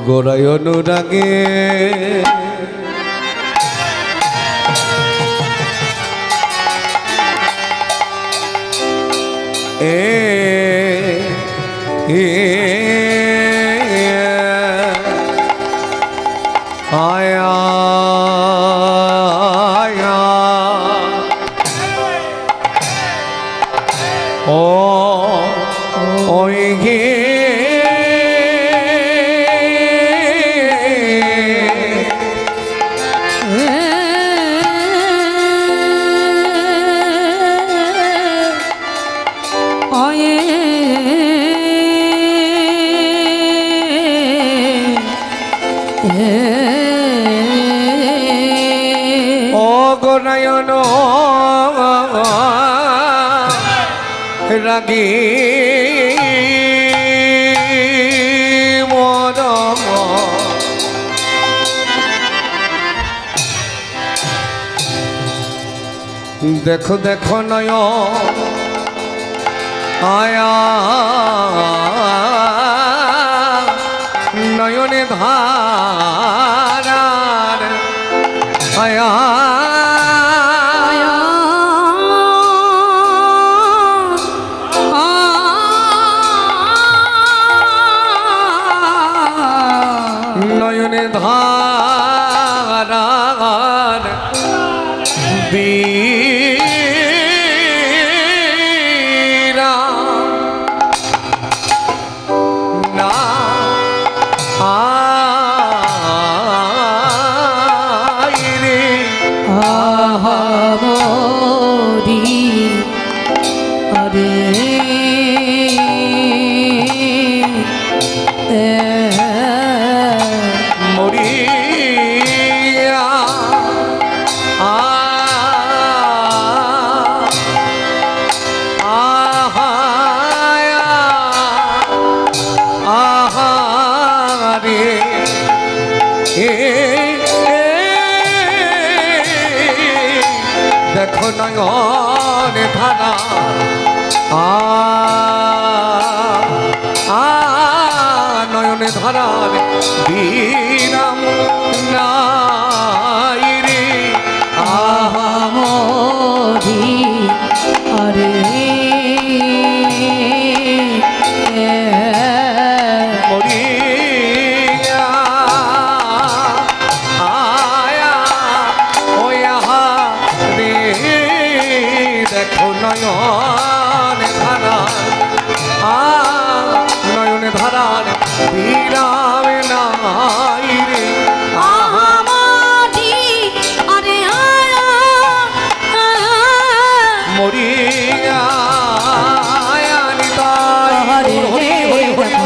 গোড়ায় অনুরাগে আয়া ও ওই গে নয়ন রাগি মরম দেখো দেখো নয় আয়া নয়নে ধারার আয়া নয়নে ধারার বীরা না আইরে আহামরি আরে দেখো নয়নে ধারা নয়নে ধারার বিরাম নাই রে আহামরি আরে নয়নে ধারার বিরাম নাই রে আহামরি আরে মরিয়া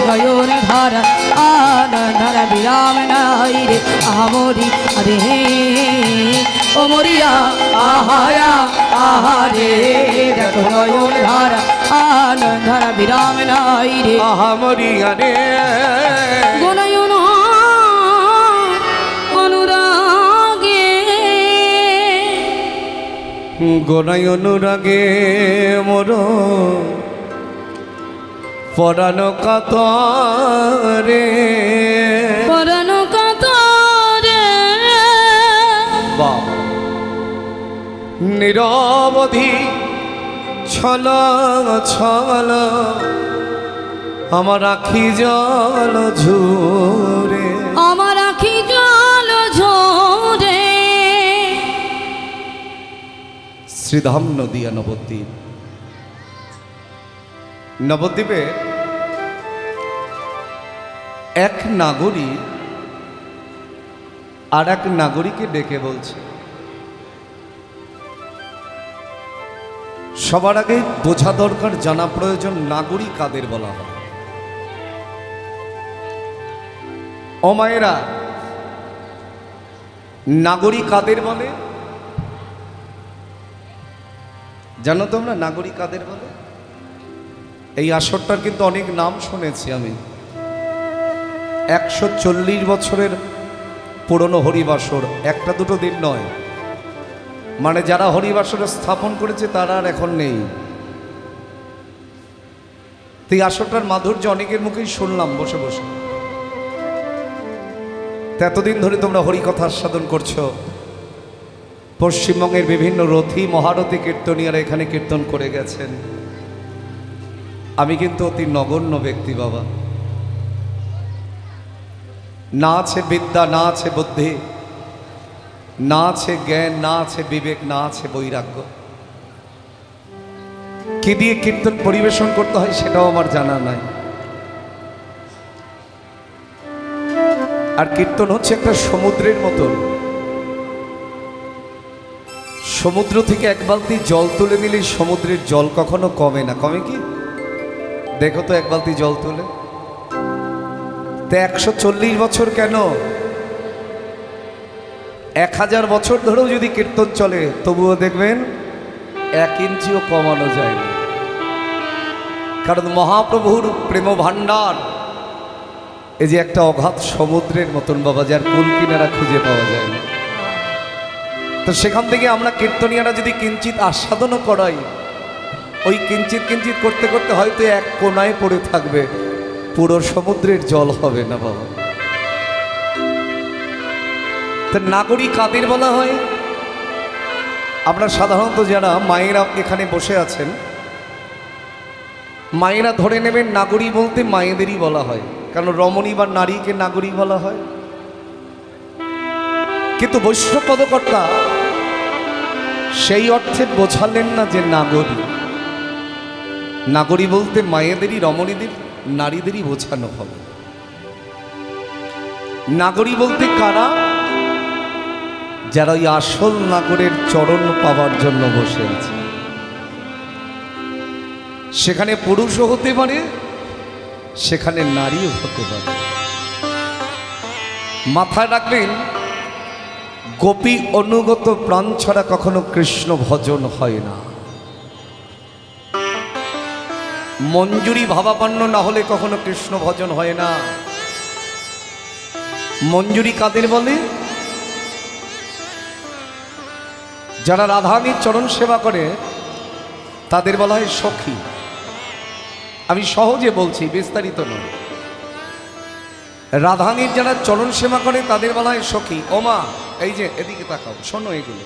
নয়ন ধারা আনন্দার বিরাম নাই রে আহামরি আরে ও মরিয়া আহায়া আহারে দেখো নয়ন ধারা আনন্দার বিরাম নাই রে আহামরিয়া রে নয়ন অনুরাগে গোনায় অনুরাগে মোর পরানো কাতরে পরানো কাতরে নিরবধি ছল ছল আমার আখি জল ঝরে আমার আখি জল ঝরে শ্রীধাম নদিয়া নবদ্বীপ নবদ্বীপে এক নাগরিক আর এক নাগরিককে ডেকে বলছে, সবার আগে বোঝা দরকার, জানা প্রয়োজন নাগরিক কাদের বলা হয়। ও মায়েরা, নাগরিক কাদের বলে জানো তোমরা? নাগরিক কাদের বলে? এই আসরটার কিন্তু অনেক নাম শুনেছি আমি। 140 বছরের পুরনো হরিবাসর, একটা দুটো দিন নয়। মানে যারা হরিবাসর স্থাপন করেছে তারা আর এখন নেই। তো এই আসরটার মাধুর্য অনেকের মুখেই শুনলাম বসে বসে। তো এতদিন ধরে তোমরা হরিকথা আস্বাদন করছো, পশ্চিমবঙ্গের বিভিন্ন রথী মহারথী কীর্তনীয়ারা এখানে কীর্তন করে গেছেন। আমি কিন্তু অতি নগণ্য ব্যক্তি বাবা, না আছে বিদ্যা, না আছে বুদ্ধি, না আছে জ্ঞান, না আছে বিবেক, না আছে বৈরাগ্য। কি দিয়ে কীর্তন পরিবেশন করতে হয় সেটাও আমার জানা নাই। আর কীর্তন হচ্ছে একটা সমুদ্রের মতন, সমুদ্র থেকে এক বালতি জল তুলে নিলে সমুদ্রের জল কখনো কমে না। কমে কি? দেখো তো এক বালতি জল তুলে। তো 140 বছর কেন, 1000 বছর ধরেও যদি কীর্তন চলে তবুও দেখবেন 1 ইঞ্চিও কমানো যায় না। কারণ মহাপ্রভুর প্রেম ভাণ্ডার এই যে একটা অগাধ সমুদ্রের মতন বাবা, যার কুল কিনারা খুঁজে পাওয়া যায় না। তো সেখান থেকে আমরা কীর্তনীয়রা যদি কিঞ্চিত আস্বাদনও করাই, ওই কিঞ্চিত কিঞ্চিত করতে করতে হয়তো এক কোনায় পড়ে থাকবে, পুরো সমুদ্রের জল হবে না বাবা। তো নাগরী কাদের বলা হয়? আমরা সাধারণত যারা মায়েরা এখানে বসে আছেন, মায়েরা ধরে নেবেন নাগরী বলতে মায়েদেরই বলা হয়, কারণ রমণী বা নারীকে নাগরী বলা হয়। কিন্তু বৈষ্ণব পদকর্তা সেই অর্থে বোঝালেন না যে নাগরী। নাগরী বলতে মায়েদেরই, রমণীদের, নারীদেরই বোঝানো হবে। নাগরী বলতে কারা? যারা ওই আসল নাগরের চরণ পাওয়ার জন্য বসে আছে। সেখানে পুরুষও হতে পারে, সেখানে নারীও হতে পারে। মাথায় রাখবেন, গোপী অনুগত প্রাণ ছাড়া কখনো কৃষ্ণ ভজন হয় না। মঞ্জুরি ভাবাপন্ন না হলে কখনো কৃষ্ণ ভজন হয় না। মঞ্জুরি কাদের বলে? যারা রাধারানীর চরণ সেবা করে তাদের বলা হয় সখী। আমি সহজে বলছি, বিস্তারিত নয়। রাধারানীর যারা চরণ সেবা করে তাদের বলা হয় সখী। ওমা, এই যে এদিকে তাকাও, শোনো এগুলো।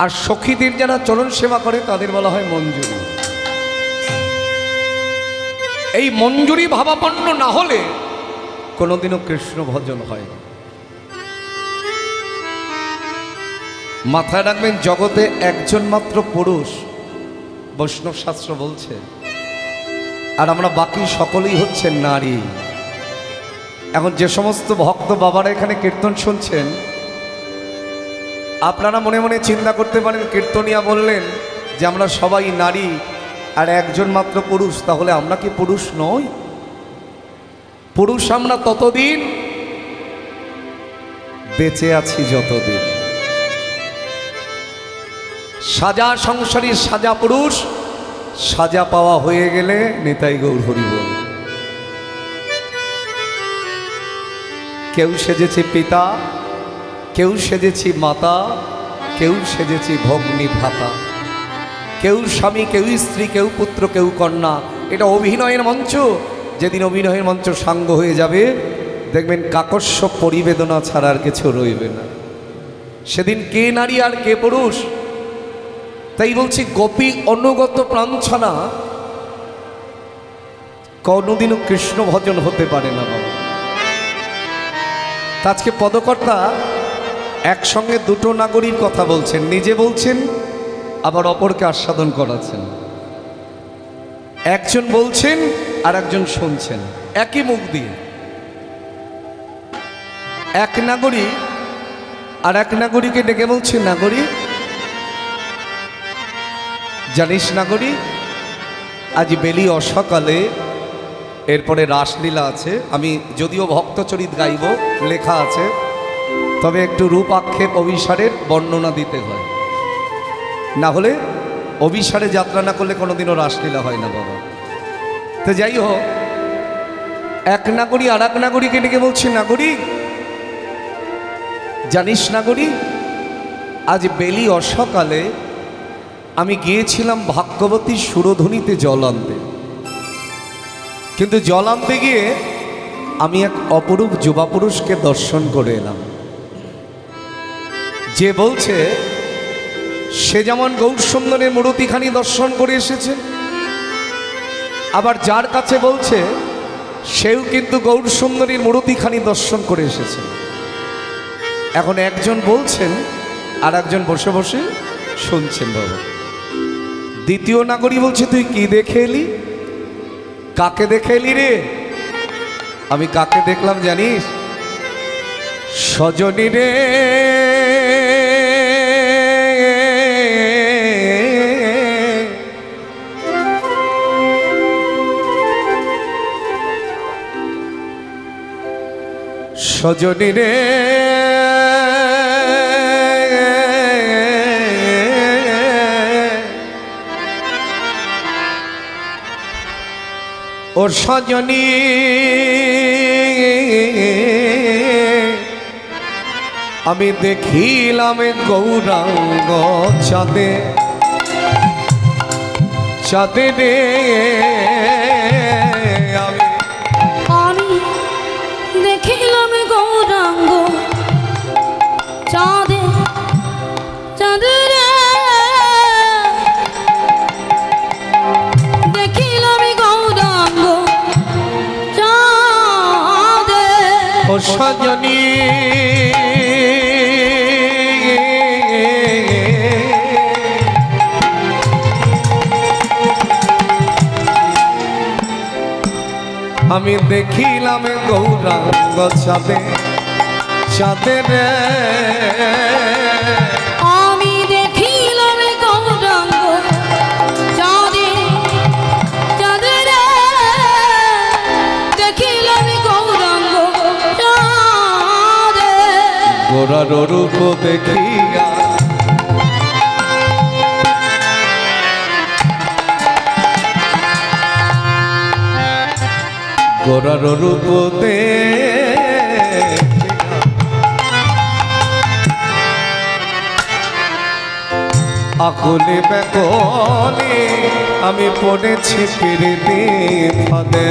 আর সখীদের যারা চরণ সেবা করে তাদের বলা হয় মঞ্জুরি। এই মঞ্জুরি ভাবাপন্ন না হলে কোনোদিনও কৃষ্ণ ভজন হয় না। মাথায় রাখবেন, জগতে একজন মাত্র পুরুষ, বৈষ্ণব শাস্ত্র বলছে, আর আমরা বাকি সকলেই হচ্ছে নারী। এখন যে সমস্ত ভক্ত বাবারা এখানে কীর্তন শুনছেন, আপনারা মনে মনে চিন্তা করতে পারেন, কীর্তনিয়া বললেন যে আমরা সবাই নারী আর একজন মাত্র পুরুষ, তাহলে আমরা কি পুরুষ নই? পুরুষ আমরা ততদিন বেঁচে আছি যতদিন। সাজা সংসারী সাজা পুরুষ, সাজা পাওয়া হয়ে গেলে নিতাই গৌর হরি বল। কেউ সেজেছে পিতা, কেউ সেজেছি মাতা, কেউ সেজেছি ভগ্নী ভ্রাতা, কেউ স্বামী, কেউ স্ত্রী, কেউ পুত্র, কেউ কন্যা। এটা অভিনয়ের মঞ্চ। যেদিন অভিনয়ের মঞ্চ সাঙ্গ হয়ে যাবে, দেখবেন কাকস্য পরিবেদনা ছাড়া আর কিছু রইবে না। সেদিন কে নারী আর কে পুরুষ? তাই বলছি, গোপী অনুগত প্রাণ ছাড়া কোনোদিনও কৃষ্ণ ভজন হতে পারে না বাবা। আজকে পদকর্তা একসঙ্গে দুটো নাগরীর কথা বলছেন, নিজে বলছেন আবার অপরকে আস্বাদন করাচ্ছেন। একজন বলছেন আর একজন শুনছেন, একই মুখ দিয়ে। এক নাগরী আর এক নাগরীকে ডেকে বলছে, নাগরী জানিস নাগরী, আজ বেলি অসকালে এরপরে রাসলীলা আছে। আমি যদিও ভক্তচরিত গাইব, লেখা আছে, তবে একটু রূপ আক্ষেপ অভিসারের বর্ণনা দিতে হয়, না হলে অভিসারে যাত্রা না করলে কোনোদিনও রাসলীলা হয় না বাবা। তো যাই হোক, এক নাগরী আর এক নাগরীকে ডেকে বলছে, নাগরী জানিস নাগরী, আজ বেলি অসকালে আমি গিয়েছিলাম ভাগ্যবতী সুরধুনিতে জল আনতে, কিন্তু জল আনতে গিয়ে আমি এক অপরূপ যুবা পুরুষকে দর্শন করে এলাম, যে বলছে সে যেমন গৌরসুন্দরের মূর্তিখানি দর্শন করে এসেছে, আবার যার কাছে বলছে সেও কিন্তু গৌরসুন্দরীর মূর্তিখানি দর্শন করে এসেছে। এখন একজন বলছেন আর একজন বসে বসে শুনছেন। বাবা, দ্বিতীয় নাগরী বলছে, তুই কি দেখে এলি? কাকে দেখে এলি রে? আমি কাকে দেখলাম জানিস? সজনী রে, সজনী রে, ও সজনী আমি দেখিলাম গৌরাঙ্গ চাঁদে, চাঁদে রে আমি দেখিলাম গৌরাঙ্গ চাঁদে, চাঁদে রে দেখিলাম গৌরাঙ্গ চাঁদে। ও সজনী আমি দেখিলাম গৌরাঙ্গ চাঁদে, চাঁদে রে আমি দেখিলাম গৌরাঙ্গ চাঁদে, চাঁদে রে দেখিলাম গৌরাঙ্গ চাঁদে। গোরার রূপ দেখিয়া গোরার রূপ আকুলে বেকলে আমি পড়েছি পিরিতি ফাঁদে।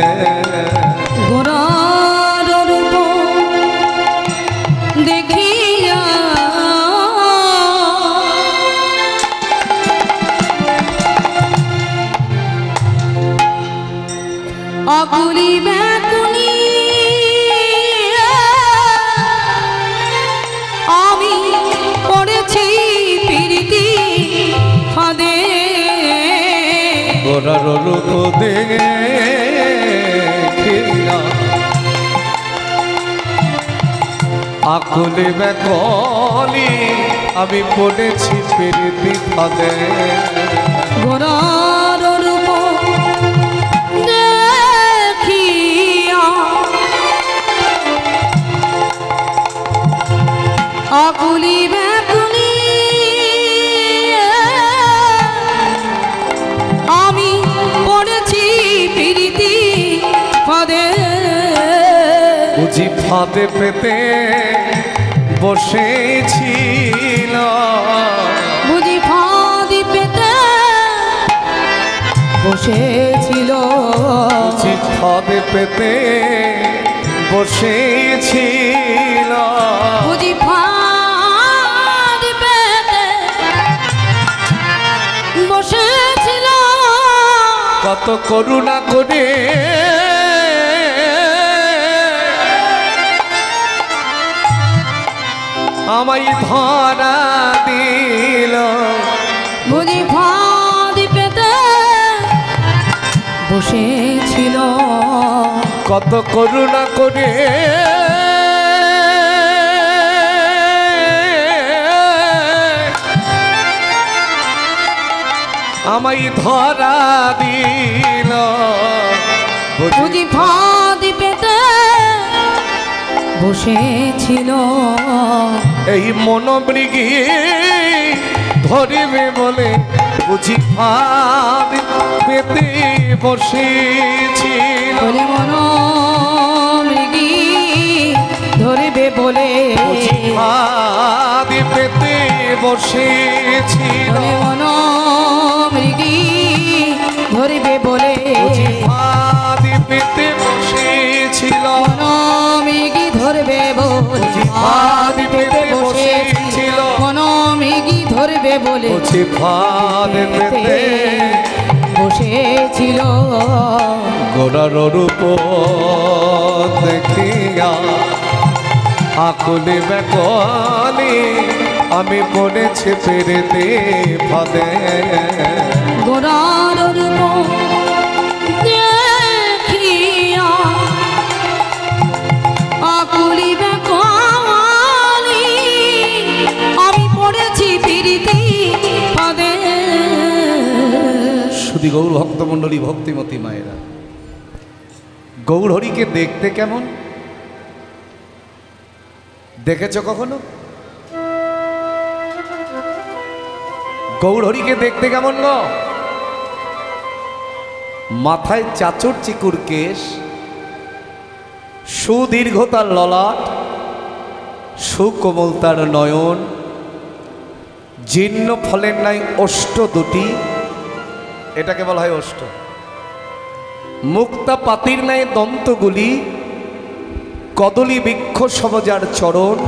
গোরার রূপ দেখিয়া আকুলি ব্যাকুনি আমি পড়েছি পিরিতি ফাঁদে। গোরার রূপ দেখিয়া আকুলে বেকলি আমি পড়েছি পিরিতি ফাঁদে। গোরার রূপ দেখিয়া আকুলি ব্যাকুলি আমি পড়েছি পিরিতি ফাঁদে। বুঝি ফাঁদে পেতে বসেছিল, বুঝি ফাঁদি পেতে বসেছিল, বুঝি ফাঁদে পেতে বসেছিল, বুঝি ফাঁদি পেতে বসেছিল। কত করুণা করে আমায় ধরা দিল, বুঝি ফাঁদি পেতে বসেছিল। কত করুণা করে আমায় ধরা দিল, বুঝি ফাঁদি পেতে বসেছিল। এই মনোমৃগী ধরিবে বলে বুঝি ফাঁদ পেতে বসেছিল, বলে মনোমৃগী ধরবে বলে বুঝি ফাঁদ পেতে বসেছিল, বলে মনোমৃগী ধরিবে বলে জিহ্বাদি পেতে বসেছিল, মনোমেঘি ধরবে বলে জিহ্বাদি পেতে বসেছিল, মনোমেঘি ধরবে বলে জিহ্বাদি পেতে বসেছিল। গোরার রূপ দেখিয়া আকুলি বেকলি আমি পড়েছি পেরেতে ফাঁদে। গোরার রূপ দেখিয়া আকুলি বেকলি আমি পড়েছি পিরিতি ফাঁদে। শুধু গৌর ভক্তমণ্ডলী, ভক্তিমতী মায়েরা, গৌরহরিকে দেখতে কেমন দেখেছ কখনো? গৌরহরিকে দেখতে কেমন গো? মাথায় চাচর চিকুর কেশ, সুদীর্ঘ তার ললাট, সুকোমল তার নয়ন, জীর্ণ ফলের নাই ওষ্ঠ দুটি, এটাকে বলা হয় ওষ্ঠ, মুক্তা পাতির ন্যায় দন্তগুলি, কদলী বৃক্ষ সবজার চরণ,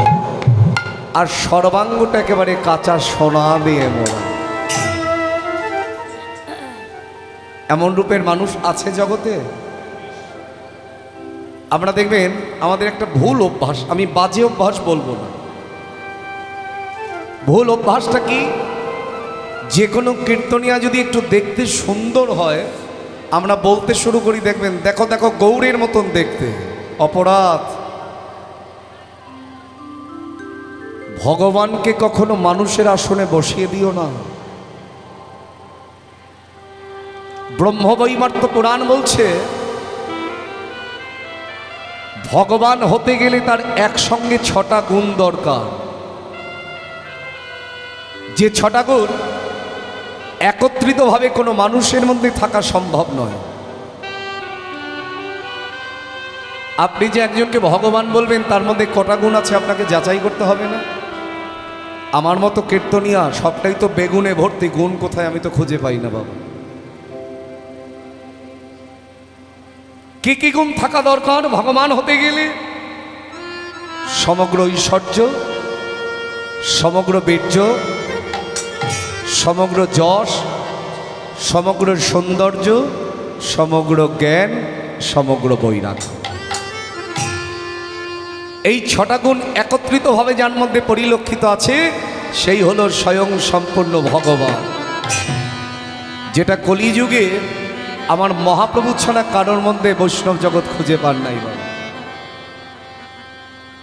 আর সর্বাঙ্গটা একেবারে কাঁচা সোনা দিয়ে মোড়া। এমন রূপের মানুষ আছে জগতে? আপনারা দেখবেন আমাদের একটা ভুল অভ্যাস, আমি বাজে অভ্যাস বলবো না, ভুল অভ্যাসটা কি? যে কোনো কীর্তনিয়া যদি একটু দেখতে সুন্দর হয়, আমরা বলতে শুরু করি, দেখবেন দেখো দেখো গৌরের মতন দেখতে। অপরাধ। ভগবানকে কখনো মানুষের আসনে বসিয়ে দিও না। ব্রহ্মবৈমার্ত পুরাণ বলছে ভগবান হতে গেলে তার একসঙ্গে 6টা গুণ দরকার, যে 6টা গুণ একত্রিতভাবে কোনো মানুষের মধ্যে থাকা সম্ভব নয়। আপনি যে একজনকে ভগবান বলবেন তার মধ্যে কটা গুণ আছে আপনাকে যাচাই করতে হবে না? আমার মতো কীর্তনিয়া সবটাই তো বেগুনে ভর্তি, গুণ কোথায় আমি তো খুঁজে পাই না বাবা। কি কি গুণ থাকা দরকার ভগবান হতে গেলে? সমগ্র ঐশ্বর্য, সমগ্র বীর্য, সমগ্র যশ, সমগ্র সৌন্দর্য, সমগ্র জ্ঞান, সমগ্র বৈরাগ্য, এই 6টা গুণ একত্রিতভাবে যার মধ্যে পরিলক্ষিত আছে সেই হলো স্বয়ং সম্পূর্ণ ভগবান, যেটা কলিযুগে আমার মহাপ্রভু ছাড়া কারোর মধ্যে বৈষ্ণব জগৎ খুঁজে পান নাই বাবা।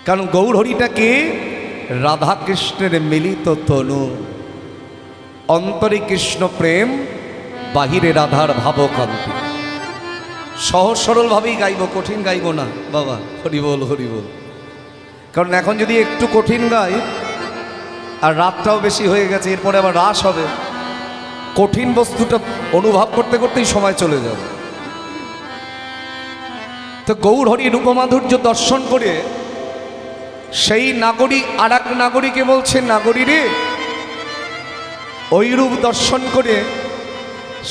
কারণ গৌরহরিটাকে রাধা কৃষ্ণের মিলিত তনু, অন্তরে কৃষ্ণ প্রেম, বাহিরে রাধার ভাবকান্তি। সহজ সরলভাবেই গাইব, কঠিন গাইব না বাবা। হরি বল হরি বল। কারণ এখন যদি একটু কঠিন গাই, আর রাতটাও বেশি হয়ে গেছে, এরপরে আবার রাস হবে, কঠিন বস্তুটা অনুভব করতে করতেই সময় চলে যাবে। তো গৌরহরি রূপমাধুর্য দর্শন করে সেই নাগরী আর এক নাগরীকে বলছে, নাগরী রে, ওই রূপ দর্শন করে,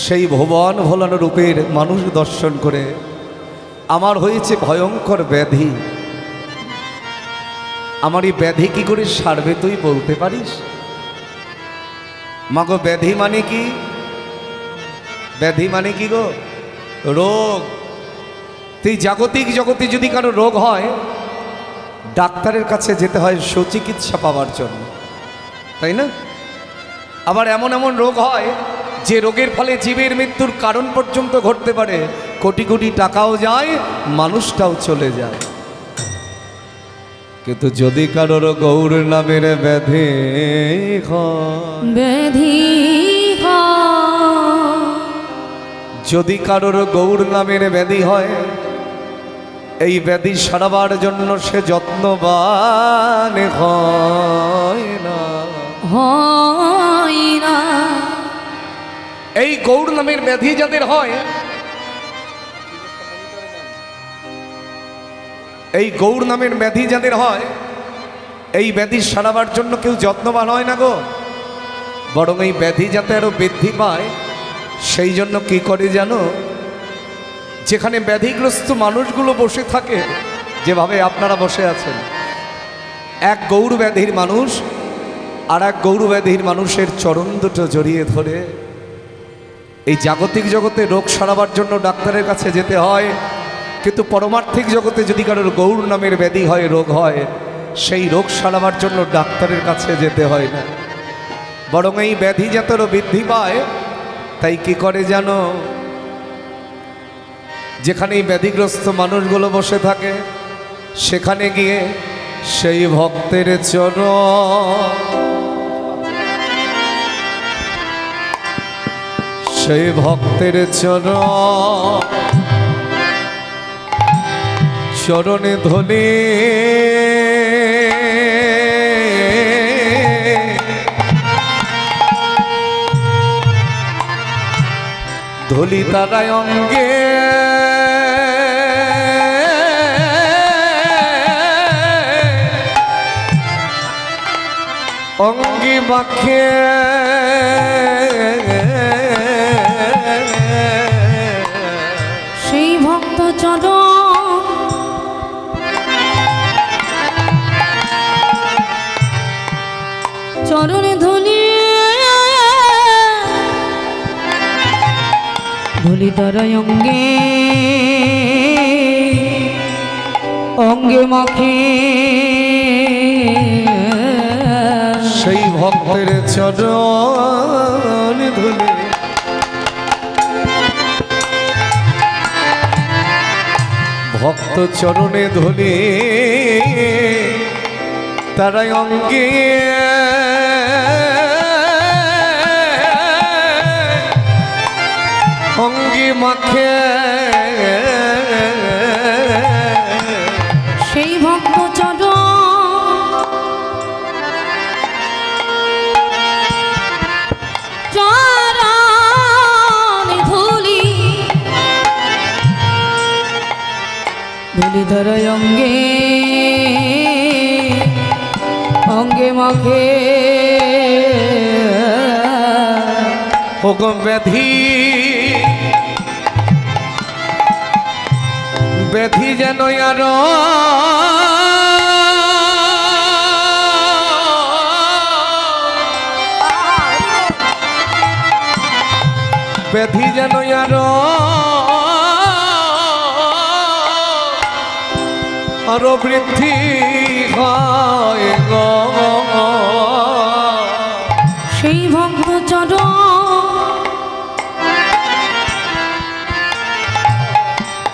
সেই ভুবন ভোলানো রূপের মানুষ দর্শন করে আমার হয়েছে ভয়ঙ্কর ব্যাধি। আমার এই ব্যাধি কি করে সারবে তুই বলতে পারিস? মাগো ব্যাধি মানে কি? ব্যাধি মানে কি গো? রোগ। তুই জাগতিক জগতে যদি কারো রোগ হয়, ডাক্তারের কাছে যেতে হয় সুচিকিৎসা পাওয়ার জন্য, তাই না? আবার এমন এমন রোগ হয় যে রোগের ফলে জীবের মৃত্যুর কারণ পর্যন্ত ঘটতে পারে, কোটি কোটি টাকাও যায়, মানুষটাও চলে যায়। কিন্তু যদি কারোর গৌর নামের ব্যাধি ব্যাধি, যদি কারোর গৌর নামের ব্যাধি হয়, এই ব্যাধি সারাবার জন্য সে যত্নবান হয় না, হয় না। এই গৌর নামের ব্যাধি যাদের হয়, এই গৌর নামের ব্যাধি যাদের হয়, এই ব্যাধি সারাবার জন্য কেউ যত্নবান হয় না গো। বরং এই ব্যাধি যাতে আরো বৃদ্ধি পায়, সেই জন্য কি করে জানো, যেখানে ব্যাধিগ্রস্ত মানুষগুলো বসে থাকে, যেভাবে আপনারা বসে আছেন, এক গৌর ব্যাধির মানুষ আর এক গৌর ব্যাধির মানুষের চরণ দুটো জড়িয়ে ধরে এই জাগতিক জগতে রোগ সারাবার জন্য ডাক্তারের কাছে যেতে হয়, কিন্তু পরমার্থিক জগতে যদি কারোর গৌর নামের ব্যাধি হয়, রোগ হয়, সেই রোগ সারাবার জন্য ডাক্তারের কাছে যেতে হয় না, বরং এই ব্যাধি যাতেও বৃদ্ধি পায়। তাই কি করে জানো, যেখানে এই ব্যাধিগ্রস্ত মানুষগুলো বসে থাকে সেখানে গিয়ে সেই ভক্তের চরণ, সেই ভক্তের চরণে ধরে ধলি তারায় অঙ্গে অঙ্গি বাক্যে সেই ভক্ত চরণে ধুলি ধুলি তারাই অঙ্গে অঙ্গে মাখে সেই ভক্তের চরণ ধুলি ভক্ত চরণে ধুলি তারাই অঙ্গে অঙ্গে মাখে সেই ভক্ত চরণে ধুলি ধুলি ধরাই অঙ্গে অঙ্গে মাখে ওগো ব্যাধি ব্যাধি যেন আর ব্যাধি যেন আরো বৃদ্ধি হয় গো সেই ভক্ত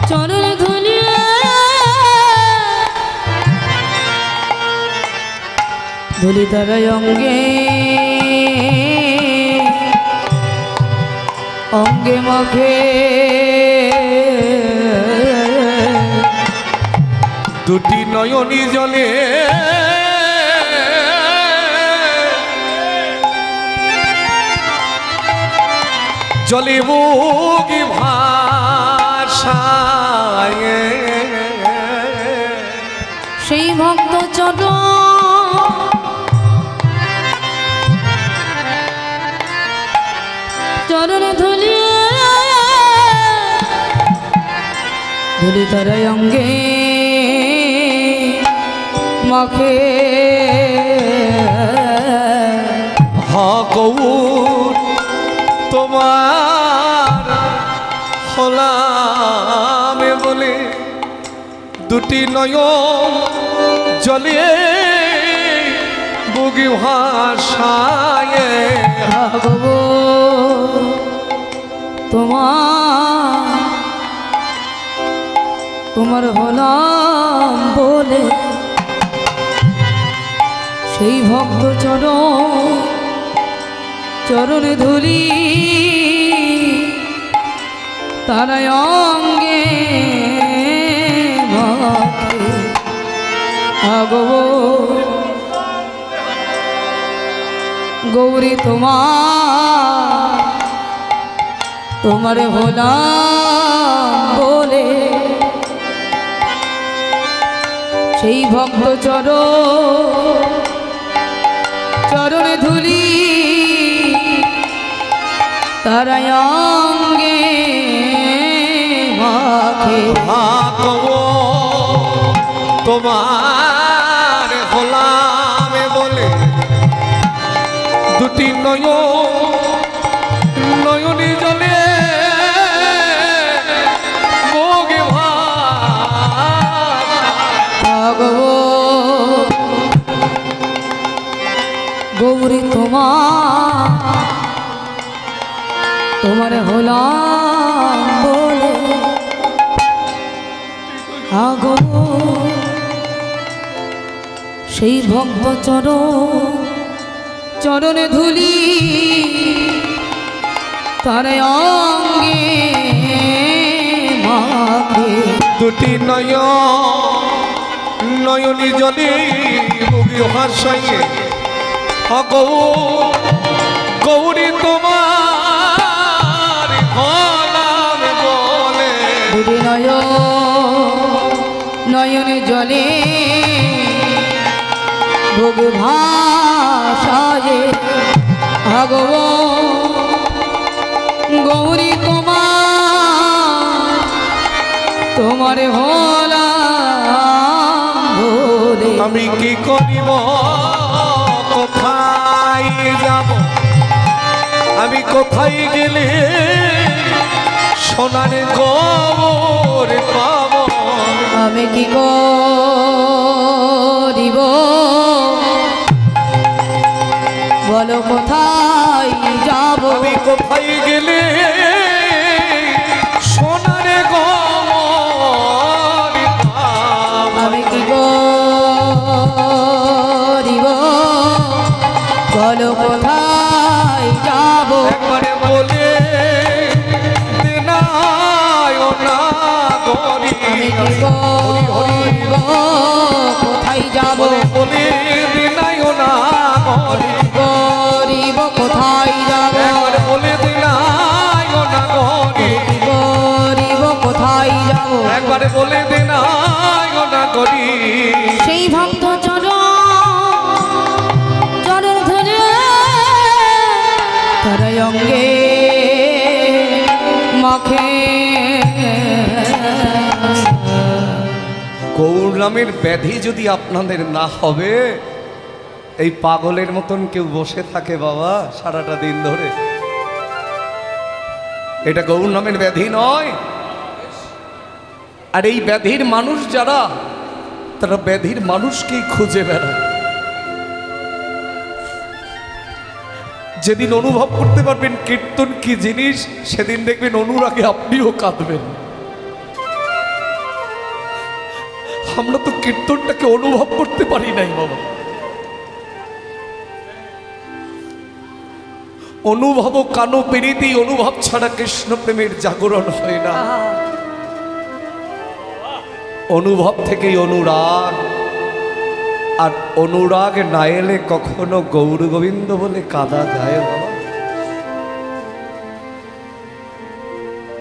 চরণে ধুলি ধুলি তারাই অঙ্গে অঙ্গে মাখে দুটি নয়নী জলে জলে বুকি ভাষায় সেই ভক্ত চরণে ধুলি ধুলি তারাই অঙ্গে মাখে হা গৌর তোমার হলামে বলে দুটি নয়ন জলে বুগি ভাষায় ভাগবো তোমার হলাম বলে সেই ভক্ত চরণে ধুলি তারাই অঙ্গে ভাগবো গৌরী তোমার হলাম বলে সেই ভক্ত চরণে ধুলি তারা অঙ্গে মাখে। তোমার হলাম বলে দুটি নয়নি জলে মোগে ভাগবো গৌরী তোমার হলাম বলে আগো সেই ভক্ত চরণে ধুলি তার অঙ্গে মাখে। দুটি নয়নি জলে মুগি হাসাইয়ে গৌরী তোমার হলাম বলে। দুটি নয়নে জলে ভোগ ভাষায়ে ভাগব গৌরী তোমার হলাম বলে। আমি কি করিব কোথায় যাব আমি কোথায় গেলে সোনার খবর পাব। আমি কি করিব বলো কোথায় যাব আমি কোথায় গেলে সোনার খবর পাব। আমি কি করিব বলো কোথায় যাব একবারে বলে দিনায় না গরি। আমি কি করিব কোথায় যাব বলে দিনায় না গরি। করিব কোথায় যাব একবারে বলে দিনায় না গরি। করিব কোথায় যাব একবারে বলে দিনায় না গরি। সেই ভক্ত চরণ ধরে তারা অঙ্গে মাখে। গৌর নামের ব্যাধি যদি আপনাদের না হবে, এই পাগলের মতন কেউ বসে থাকে বাবা সারাটা দিন ধরে, এটা গৌর নামের ব্যাধি নয়। আর এই ব্যাধির মানুষ যারা, তারা ব্যাধির মানুষকেই খুঁজে বেড়ায়। যেদিন অনুভব করতে পারবেন কীর্তন কি জিনিস, সেদিন দেখবেন অনুরাগে আপনিও কাঁদবেন। আমরা তো কীর্তনটাকে অনুভব করতে পারি নাই বাবা। অনুভব কানো পেরিতি, অনুভব ছাড়া কৃষ্ণ প্রেমের জাগরণ হয় না। অনুভব থেকেই অনুরাগ, আর অনুরাগ না এলে কখনো গৌর গোবিন্দ বলে কাঁদা যায় বাবা।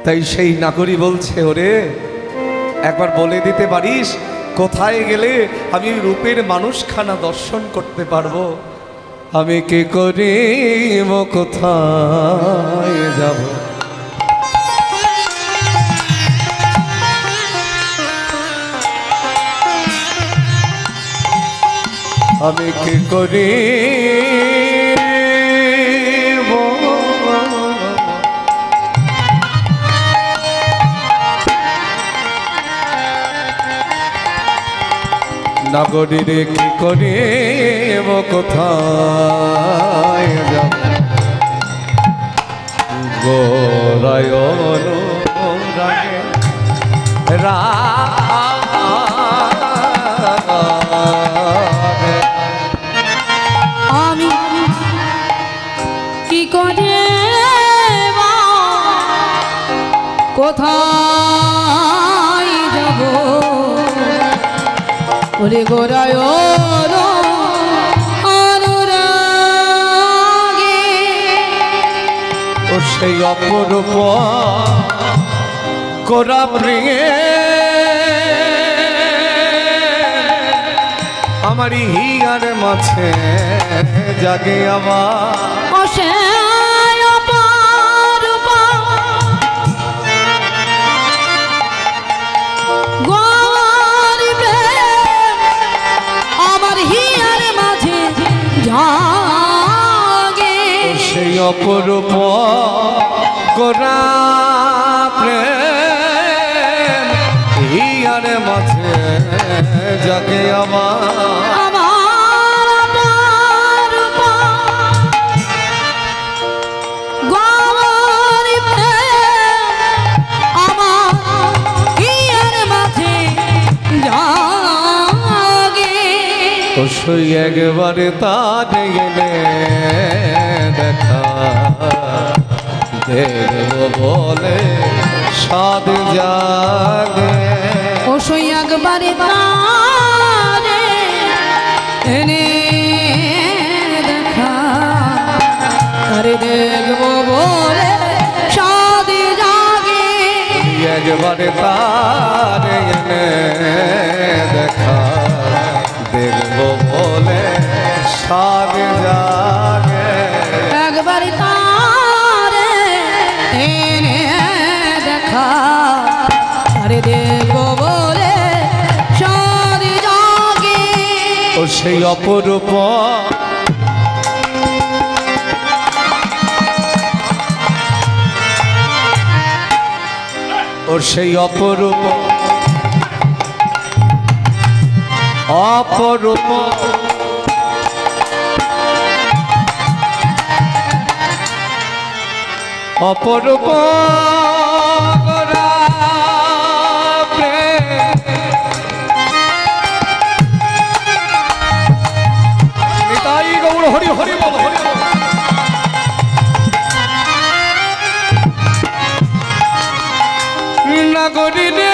তাই সেই নাগরী বলছে, ওরে একবার বলে দিতে পারিস কোথায় গেলে আমি রূপের মানুষখানা দর্শন করতে পারবো। আমি কি করিব কোথায় যাব। আমি কি করিব নাগরীরে কি করিব কোথায় যাব। গোরায়ণ রাগে আমি কি করে কোথায় যাব ওরে গোরায় অনুরাগে। ও সেই অপরূপ গোরা প্রিয়ে আমারই হিয়ার মাঝে জাগে আবার। ও সে অপরূপ অপরূপ গোরা প্রেম হিয়ার মাঝে জাগে আমার অবশ্যই একবারে তার গেলে দেখা দেব বলে সাদ জাগে অবশ্যই একবারে তারে এনে দেখা আরে দেখব বলে সাদ জাগে একবারে তার এনে দেখা দেখব বলে সাদ জাগে একবার তারে এনে দেখা আরে দেখব বলে সাদ জাগে ও সেই অপরূপ ওর সেই অপরূপ অপরূপ অপরূপ গোরা প্রেম নিতাই গৌর হরি হরি বল হরি বল নাগরী রে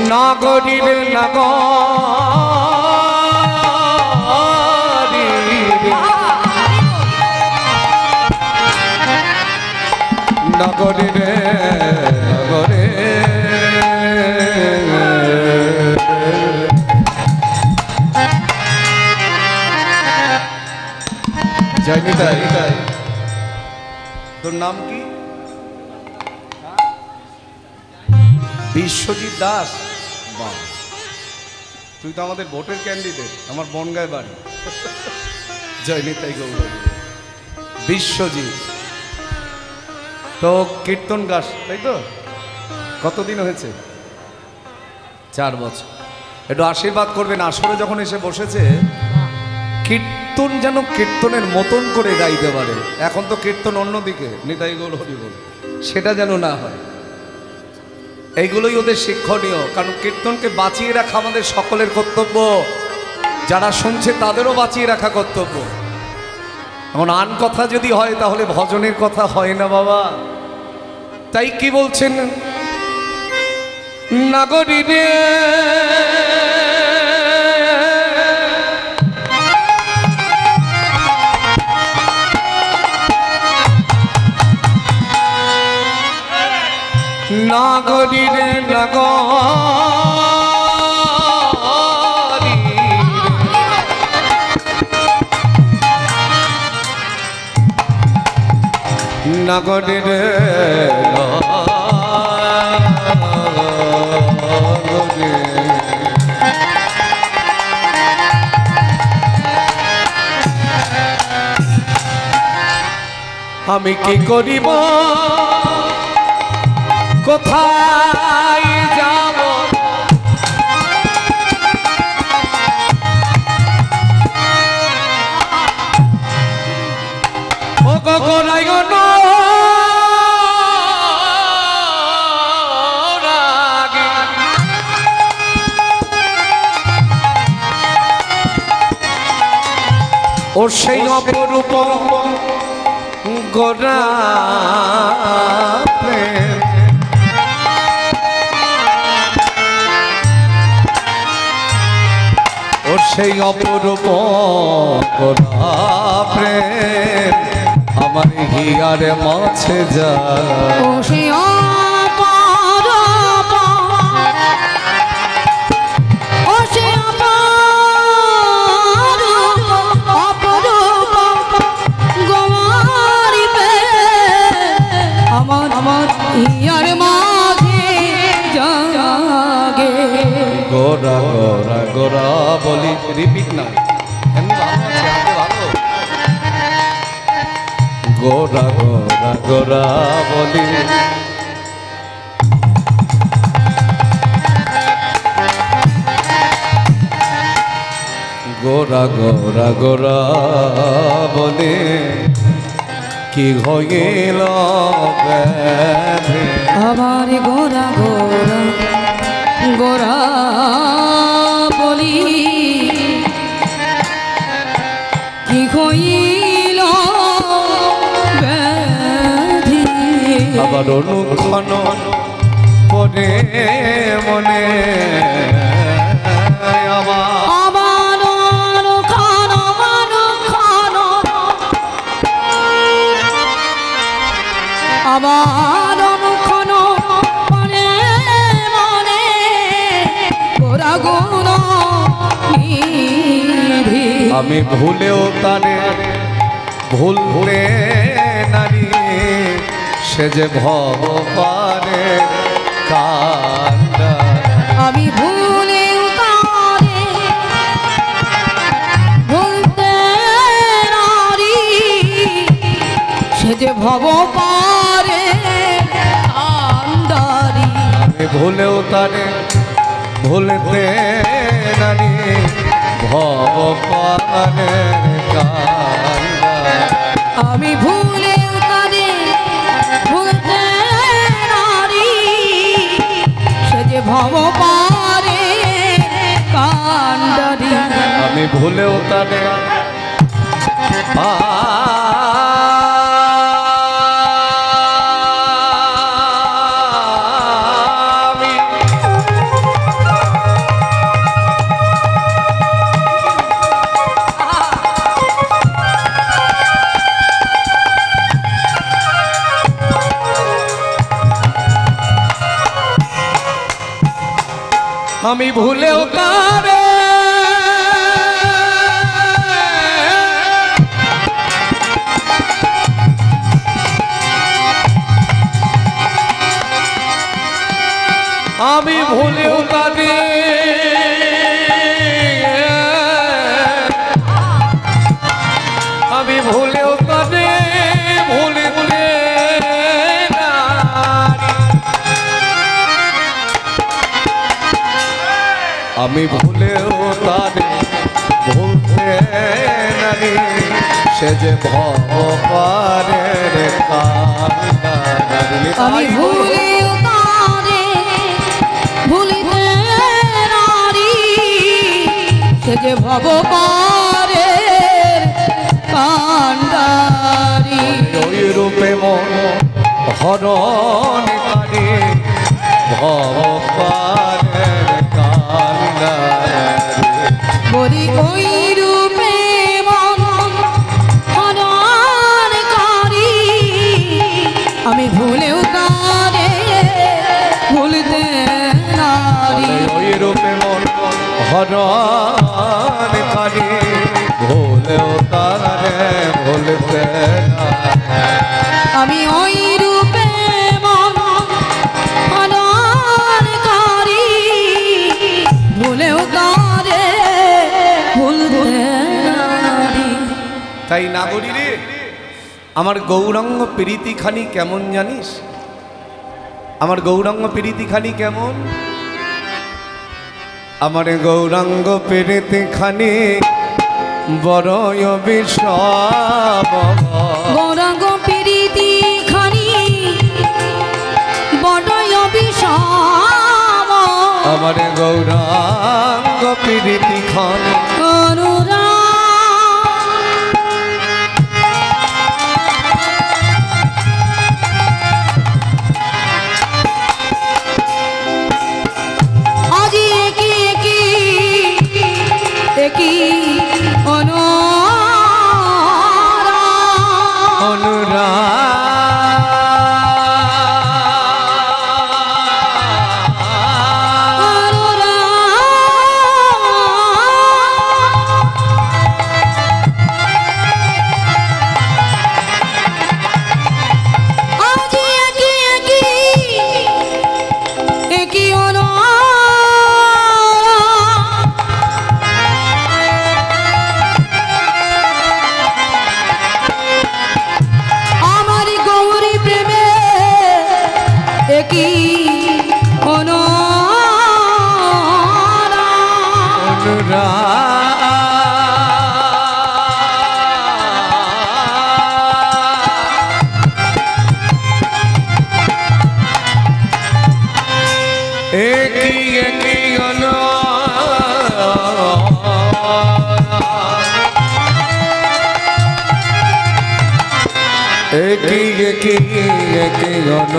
নাগরী রে নাগরী রে নাগরে যাইনি তাই তোর নাম কি বিশ্বজিৎ দাস বাহ তুই তো আমাদের ভোটের ক্যান্ডিডেট আমার বনগায় বাড়ি জয়নি তাই গৌর বিশ্বজিৎ তো কীর্তন গাস তাই তো কতদিন হয়েছে 4 বছর একটু আশীর্বাদ করবেন আসরে যখন এসে বসেছে কীর্তন যেন কীর্তনের মতন করে গাইতে পারে এখন তো কীর্তন অন্যদিকে নিতাই গৌর হরি বল সেটা যেন না হয় এইগুলোই ওদের শিক্ষণীয় কারণ কীর্তনকে বাঁচিয়ে রাখা আমাদের সকলের কর্তব্য যারা শুনছে তাদেরও বাঁচিয়ে রাখা কর্তব্য এখন আন কথা যদি হয় তাহলে ভজনের কথা হয় না বাবা তাই কি বলছেন নাগরী রে নাগরী রে নাগরী রে আমি কি করিব কোথায় যাব ও গোরাই গো রাগে ও সেই অপরূপ গোরা প্রেম ও সেই অপরূপ গোরা প্রেম আমার হিয়ার মাঝে যায় ও সেই অপরূপ ও সেই অপরূপ গোমারি প্রেম আমার হিয়ার মাঝে গোরা বলি রিপিট না এমনি ভালো আছে আমাকে ভালো গোরা গোরা গোরা বলি গোরা গোরা গোরা বলে কি হইল ব্যাধি আবার গোরা গোরা গোরা বলি কি হইল ব্যাধি আবার অনুক্ষণ পরে মনে আমার আবার অনুক্ষণ অনুক্ষণ আবার অনুক্ষণ মনে মনে গোরা গোরা নিধি আমি ভুলেও তারে ভুল ভুলে নারী সে যে ভব পারে কান্দা আমি ভুলে তারে ভুলতে নারী সে যে ভব পারে কান্দারি আমি ভুলেও তারে ভুলতে নারী ভব পারে কান্দা আমি ভুলে তারে ভুলতে নারী সে যে ভব পারে কান্দারি আমি ভুলেও তারে আমি ভুলেও তারে আমি ভুলেও তারে আমি ভুলেও তারে ভুলে ভুলে আমি ভুলেও তারে ভুলতে নারী সে যে ভবারে আমি ভুলে তারে ভুলিতে নারী সে যে ভব পারে কান্দারি ওই রূপে মন হরণ কারি ভবারে বলি ওই রূপে মন হরণকারী আমি ভুলেও তারে ভুলতে নারী ওই রূপে মন হরণ কারি ভুলেও তারে ভুলতে আমি ওই রূপে মন হরণকারী ভুলেও তারে ভুলতে নারী তাই নাগরী রে আমার গৌরাঙ্গ প্রীতি খানি কেমন জানিস আমার গৌরাঙ্গ প্রীতি খানি কেমন আমার গৌরাঙ্গ প্রীতি খানি বড়ই বিষম গৌরাঙ্গ প্রীতি খানি বড়ই বিষম আমার গৌরাঙ্গ প্রীতি খানি অনুরাগ আজি একি একি একি রা একই গণ একই গণ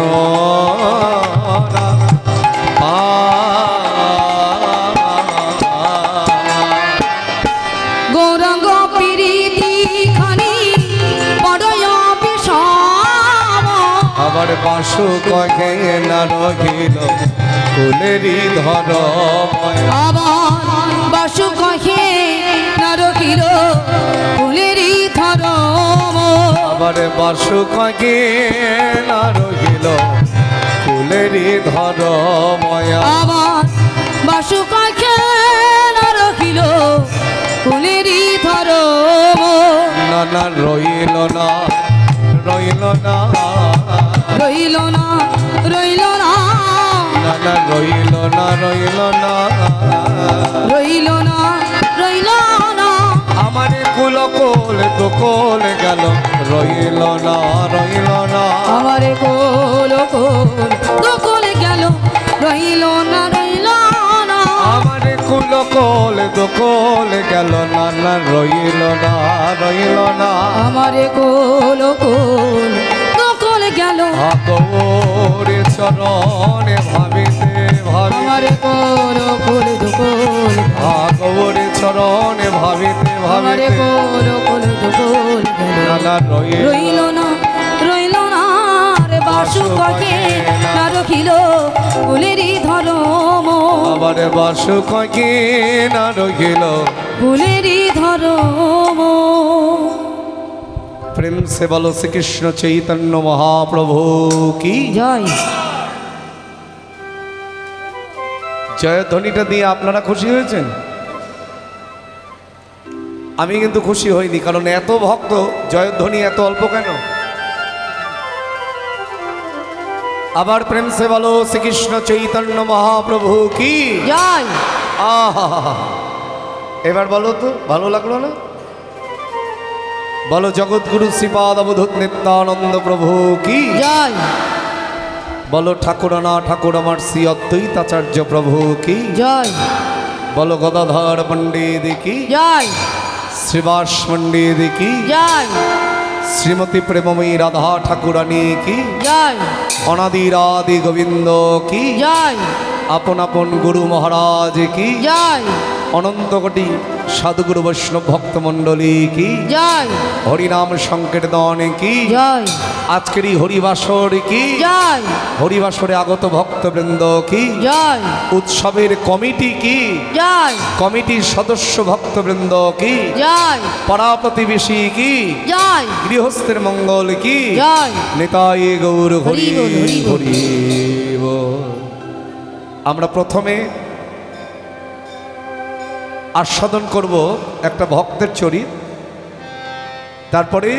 গৌরাঙ্গ প্রীতি খানি বড়য় বিষম আবার বাসু কহে না রহিল কুলেরি ধরময় আবার বাসু কহে না রহিল ফুলেরই ধরম আবার বাসু কহে না রহিল কুলেরি ধরময় আবার বাসু কহে না রহিল ফুলেরই ধরম না রইল না রইল না রইল না রইল না না রইল না রইল না রইল না রইল না আমার কুল কোল দোকল গেল রইল না রইল না আমার কোল কোল দোকল গেল রইল না রইল না আমার কুল কোল দোকল গেল না রইল না রইল না আমার কোল কোল দোকল গেল গৌরে চরণে ভাবিতে ভাবি আমার কোল কোল দোকল গৌরে চরণে ভাবিতে আমার ভাবিতে কোল কোল দোকল গেল না রইল না রইল না রে বাসু কহে না রখিল ফুলেরই ধরম আবার বাসু কয়ে না রহিল ফুলেরই ধরম প্রেম সে বলো শ্রীকৃষ্ণ চৈতন্য মহাপ্রভু কি জয় জয়ধ্বনিটা দিয়ে আপনারা খুশি হয়েছেন? আমি কিন্তু খুশি হইনি, কারণ এত ভক্ত, জয়ধ্বনি এত অল্প কেন? আবার প্রেম সে বলো শ্রীকৃষ্ণ চৈতন্য মহাপ্রভু কি জয় আহা, এবার বলো তো, ভালো লাগলো না? বলো জগৎগুরু শ্রীপাদ অবধূত নিত্যানন্দ প্রভু কি জয় বলো ঠাকুরানা ঠাকুর আমার শ্রী অদ্বৈতাচার্য প্রভু কি জয় বলো গদাধর পণ্ডিত কি জয় শ্রীবাস পণ্ডিত কি জয় শ্রীমতী প্রেমময়ী রাধা ঠাকুরানী কি জয় অনাদিরাদি গোবিন্দ কি জয় আপন আপন গুরু মহারাজ কি জয় অনন্ত কোটি সাধুগুরু বৈষ্ণব ভক্তমণ্ডলী কি জয় হরিনাম সংকীর্তন কি জয় আজকের এই হরিবাসর কি জয় হরিবাসরে আগত ভক্তবৃন্দ কি জয় উৎসবের কমিটি কি জয় কমিটির সদস্য ভক্তবৃন্দ কি জয় পাড়া প্রতিবেশী কি জয় গৃহস্থের মঙ্গল কি জয় নিতাই গৌর হরি হরি বল, হরি বল। হরি বল। আমরা প্রথমে আস্বাদন করব একটা ভক্তের চরিত, তারপরে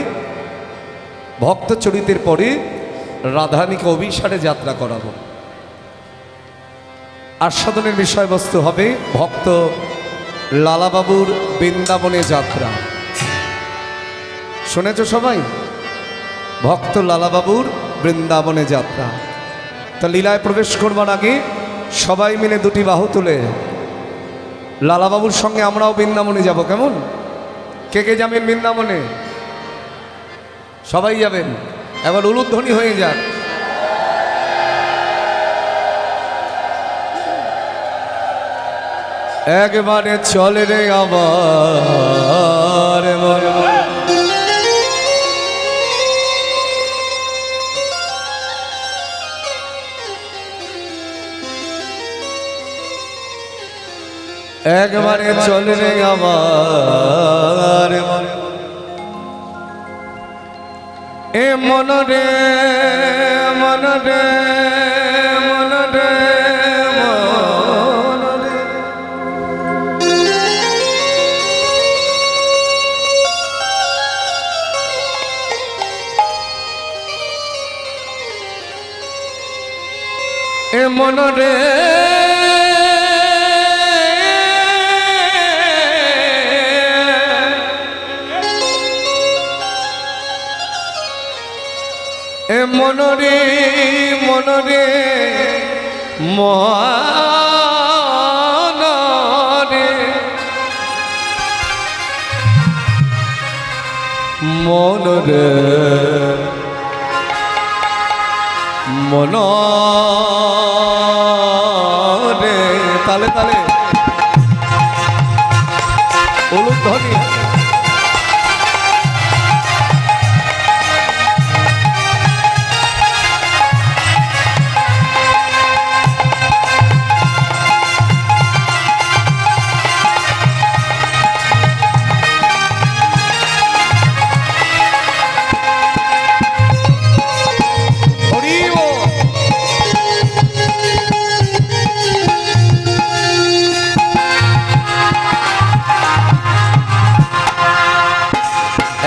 ভক্ত চরিতের পরে রাধারানীকে অভিসারে যাত্রা করাবো। আস্বাদনের বিষয়বস্তু হবে ভক্ত লালাবাবুর বৃন্দাবনে যাত্রা। শুনেছ সবাই? ভক্ত লালাবাবুর বৃন্দাবনে যাত্রা। তা লীলায় প্রবেশ করবার আগে সবাই মিলে দুটি বাহু তুলে লালাবাবুর সঙ্গে আমরাও বৃন্দাবনে যাব, কেমন? কে কে যাবেন বৃন্দাবনে? সবাই যাবেন। এবার উলুধ্বনি হয়ে যাক। একবারে চলে রে আবার একবারে চলে রে আবার এ মন রে মন রে মন রে মন রে এ মন রে মনরে মনরে মনরে মনরে মনরে তালে তালে উলুধ্বনি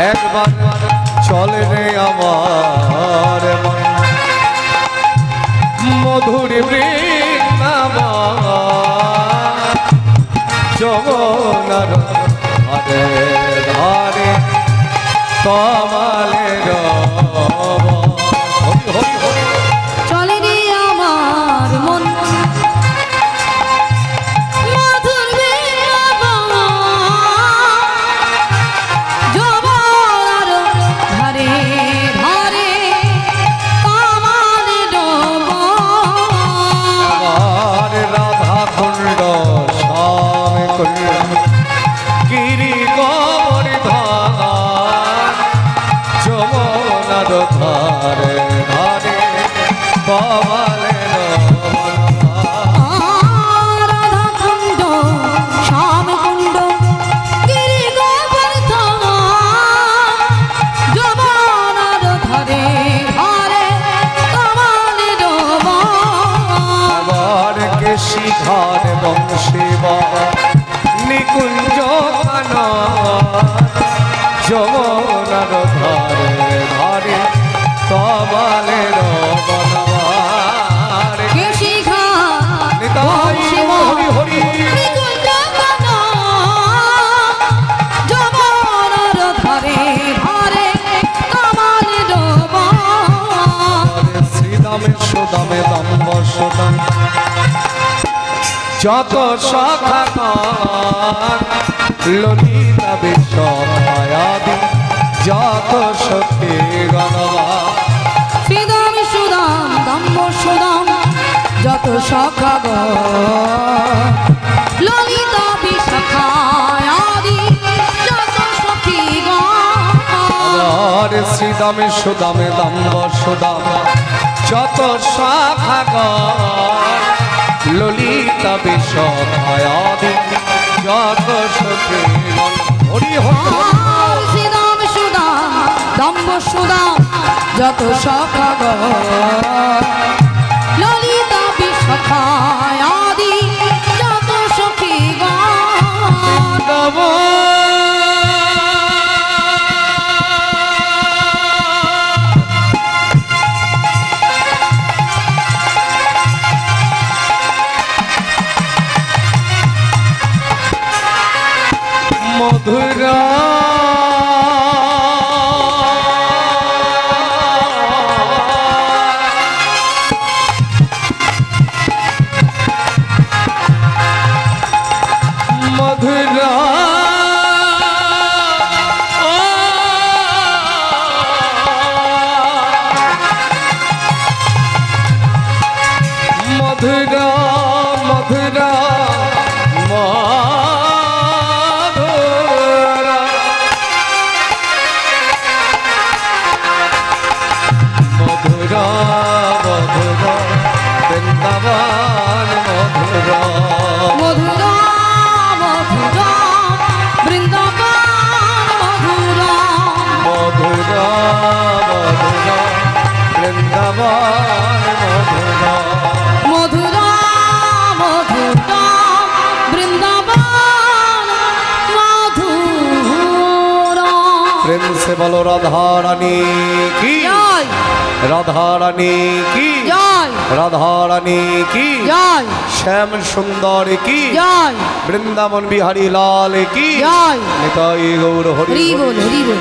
একবার চলে রে আমার মন মধুর বৃন্দাবন যমুনার ধারে ধারে কমলের চলে রে আমার মন মধুর বৃন্দাবন যমুনার ধারে ধারে কমলের আমার রাধা কুণ্ড শ্যাম কুণ্ড গিরি গোবর্ধন যমুনার ধারে ধারে কমলের রাধাকুণ্ড শ্যামকুণ্ড গিরি গোবর্ধন যমুনার ধারে ধারে কমলের আবার কেশি ঘাট বংশী বাবা নিকুঞ্জ যমুনার ধারে ধারে কমলের বনবার কেশিঘা নিতাই হরি হরি নিকুঞ্জ যমুনার ধারে ধারে কমলের শ্রীদামে সুদামে দম্ব সুদাম যত শাখা ললিতা বিশ্বমায়াদি যত সখী গণবা শ্রীদাম সুদাম দম্ব সুদাম যত সখা গ ললিতা বিশাখায়াদি যত সখী গ শ্রীদামে সুদামে দম্ব সুদাম যত শাখা ললিতা বিশ্বমায়াদি যত সখী হরি হরি শ্রীদাম সুদাম দম্ব সুদাম যত সখা গ ললিতা বিশাখায়াদি যত সখী গ মধুরা মধুরা মধুরা মধুরা মধুরা মধুরা বৃন্দাবন মধুরা মধুরা মধুরা বৃন্দাবন মধুরা মধুরা মধুরা বৃন্দাবন মধুরা মধুরা মধুরা বৃন্দাবন মধুরা প্রেম সে বলো রাধা রানী কি জয় রাধা রানী কি জয় রাধা রানী কি জয় শ্যাম সুন্দর কি জয় বৃন্দাবন বিহারী লাল কি জয় নিতাই গৌর হরি হরি হরি বল হরি বল